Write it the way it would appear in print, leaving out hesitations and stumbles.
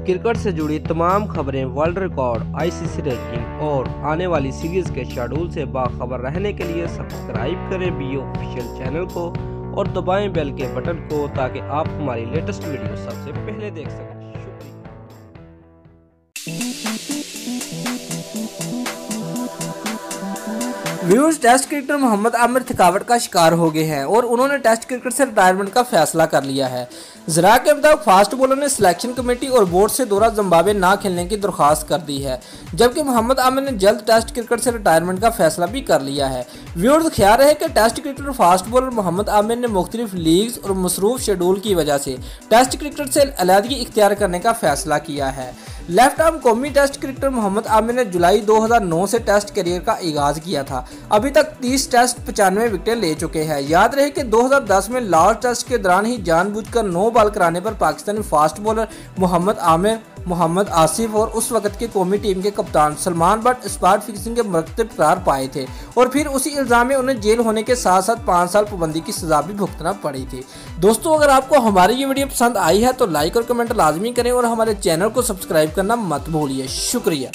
Cricket से जुड़ी तमाम खबरें, वर्ल्ड रिकॉर्ड, आईसीसी रैंकिंग और आने वाली सीरीज के शेड्यूल से बाखबर रहने के लिए सब्सक्राइब करें बी ऑफिशियल चैनल को और दबाएं बेल के बटन को ताकि आप हमारी लेटेस्ट वीडियो सबसे पहले देख सकें। Viewers, test cricketer Mohammad Amir थकावट का शिकार हो गए हैं और उन्होंने टेस्ट क्रिकेट से रिटायरमेंट का फैसला कर लिया है। जरा के मुताबिक फास्ट बॉलर ने सिलेक्शन कमेटी और बोर्ड से दौरा जिम्बाब्वे ना खेलने की दरख्वास्त कर दी है, जबकि मोहम्मद आमिर ने जल्द टेस्ट क्रिकेट से रिटायरमेंट का फैसला भी कर लिया है। व्यूअर्स, ख्याल है कि test cricketer fast bowler Mohammad Amir ने मुख्तलिफ लीग्स और मसरूफ शेड्यूल की वजह से टेस्ट क्रिकेट से अलहदगी इख्तियार करने का फैसला किया है। लेफ्ट आर्म कौमी टेस्ट क्रिकेटर मोहम्मद आमिर ने जुलाई 2009 से टेस्ट करियर का आगाज किया था। अभी तक 30 टेस्ट 95 विकेटें ले चुके हैं। याद रहे कि 2010 में लास्ट टेस्ट के दौरान ही जानबूझकर 9 बॉल कराने पर पाकिस्तानी फास्ट बॉलर मोहम्मद आमिर, मोहम्मद आसिफ और उस वक्त के कौमी टीम के कप्तान सलमान बट स्पॉट फिक्सिंग के मुरतब करार पाए थे और फिर उसी इल्जाम में उन्हें जेल होने के साथ साथ 5 साल पाबंदी की सजा भी भुगतना पड़ी थी। दोस्तों, अगर आपको हमारी ये वीडियो पसंद आई है तो लाइक और कमेंट लाजमी करें और हमारे चैनल को सब्सक्राइब करना मत भूलिए। शुक्रिया।